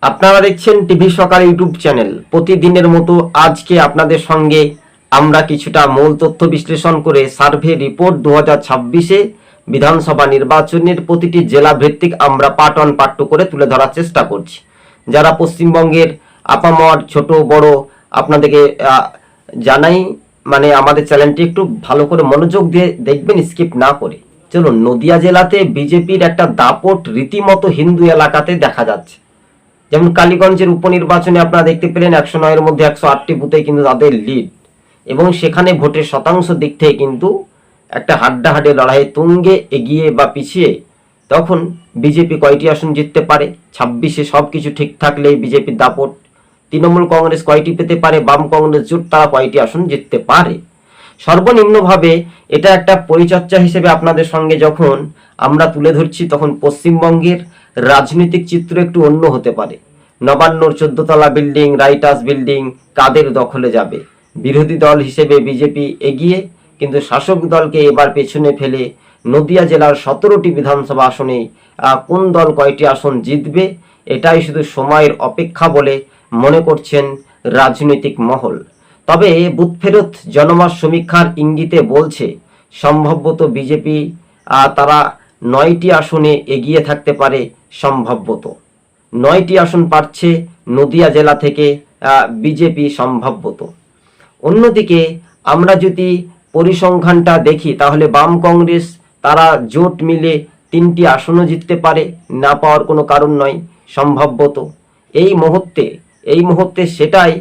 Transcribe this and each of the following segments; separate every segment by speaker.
Speaker 1: আপনারা দেখছেন টিভি সকাল ইউটিউব চ্যানেল। প্রতিদিনের মতো আজকে আপনাদের সঙ্গে আমরা কিছুটা মূল তথ্য বিশ্লেষণ করে সার্ভে রিপোর্ট 2026-এ বিধানসভা নির্বাচনের প্রতিটি জেলা ভিত্তিক আমরা পার্ট 1 পার্ট 2 করে তুলে ধরার চেষ্টা করছি। যারা পশ্চিমবঙ্গের আপামর ছোট বড় আপনাদেরকে জানাই, মানে আমাদের চ্যানেলটি একটু ভালো করে মনোযোগ দিয়ে দেখবেন, স্কিপ না করে। চলুন, নদিয়া জেলাতে বিজেপির একটা দাপট রীতিমতো হিন্দু এলাকাতে দেখা যাচ্ছে। যেমন কালীগঞ্জের উপনির্বাচনে আপনারা দেখতে পেলেন 109-এর মধ্যে 108টি বুথে কিন্তু তাদের লিড, এবং সেখানে ভোটের শতাংশ দিক থেকে কিন্তু একটা হাড্ডাহাড্ডি লড়াই তুঙ্গে এগিয়ে বা পিছিয়ে। তখন বিজেপি কয়টি আসন জিততে পারে? 26-এ সব কিছু ঠিক থাকলেই বিজেপির দাপট। তৃণমূল কংগ্রেস কয়টি পেতে পারে? বাম কংগ্রেস জোট তারা কয়টি আসন জিততে পারে? সর্বনিম্নভাবে এটা একটা পরিচর্যা হিসেবে আপনাদের সঙ্গে যখন আমরা তুলে ধরছি, তখন পশ্চিমবঙ্গের রাজনৈতিক চিত্র একটু অন্য হতে পারে। নবান্নর 14তলা বিল্ডিং, রাইটাস বিল্ডিং কাদের দখলে যাবে? বিরোধী দল হিসেবে বিজেপি এগিয়ে, কিন্তু শাসক দলকে এবার পেছনে ফেলে নদিয়া জেলার 17টি বিধানসভা আসনে কোন দল কয়টি আসন জিতবে, এটাই শুধু সময়ের অপেক্ষা বলে মনে করছেন রাজনৈতিক মহল। তবে বুথ ফেরত জনমত সমীক্ষার ইঙ্গিতে বলছে সম্ভবত বিজেপি তারা 9টি আসনে এগিয়ে থাকতে পারে। সম্ভবত 9টি আসন পাচ্ছে নদিয়া জেলা থেকে বিজেপি সম্ভবত। অন্যদিকে আমরা যদি পরিসংখ্যানটা দেখি, তাহলে বাম কংগ্রেস তারা জোট মিলে 3টি আসনও জিততে পারে, না পাওয়ার কোনো কারণ নয় সম্ভবত। এই মুহূর্তে সেটাই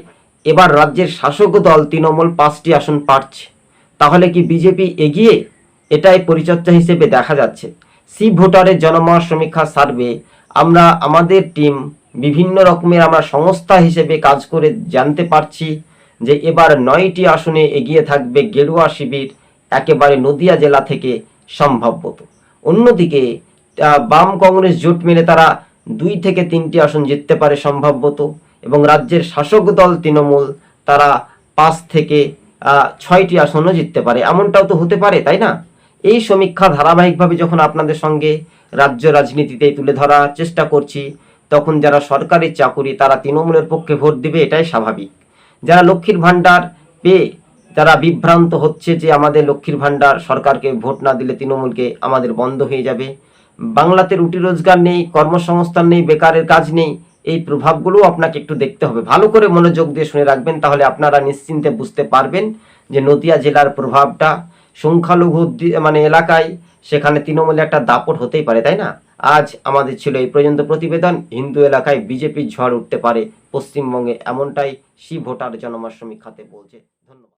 Speaker 1: এবার রাজ্যের শাসক দল তৃণমূল 5টি আসন পাচ্ছে। তাহলে কি বিজেপি এগিয়ে? এটাই পরিচর্যা হিসেবে দেখা যাচ্ছে। সি ভোটারের জনমত সমীক্ষা সার্ভে আমরা আমাদের টিম বিভিন্ন রকমের আমরা সংস্থা হিসেবে কাজ করে জানতে পারছি যে এবার 9টি আসনে এগিয়ে থাকবে গেরুয়া শিবির একেবারে নদিয়া জেলা থেকে সম্ভবত। অন্যদিকে বাম কংগ্রেস জোট মিলে তারা 2 থেকে 3টি আসন জিততে পারে সম্ভবত, এবং রাজ্যের শাসক দল তৃণমূল তারা 5 থেকে 6টি আসনও জিততে পারে। এমনটাও তো হতে পারে, তাই না? এই সমীক্ষা ধারাবাহিকভাবে যখন আপনাদের সঙ্গে রাজ্য রাজনীতিতে তুলে ধরার চেষ্টা করছি, তখন যারা সরকারি চাকুরি তারা তৃণমূলের পক্ষে ভোট দিবে, এটাই স্বাভাবিক। যারা লক্ষ্মীর ভাণ্ডার পেয়ে যারা বিভ্রান্ত হচ্ছে যে আমাদের লক্ষ্মীর ভাণ্ডার সরকারকে ভোট না দিলে তৃণমূলকে আমাদের বন্ধ হয়ে যাবে, বাংলাতে রুটি রোজগার নেই, কর্মসংস্থান নেই, বেকারের কাজ নেই, এই প্রভাবগুলো আপনাকে একটু দেখতে হবে। ভালো করে মনোযোগ দিয়ে শুনে রাখবেন, তাহলে আপনারা নিশ্চিন্তে বুঝতে পারবেন যে নদিয়া জেলার প্রভাবটা সংখ্যালঘু মানে এলাকায় সেখানে তৃণমূলে একটা দাপট হতেই পারে, তাই না? আজ আমাদের ছিল এই পর্যন্ত প্রতিবেদন। হিন্দু এলাকায় বিজেপির ঝড় উঠতে পারে পশ্চিমবঙ্গে, এমনটাই সি ভোটার জনমত সমীক্ষাতে বলছে। ধন্যবাদ।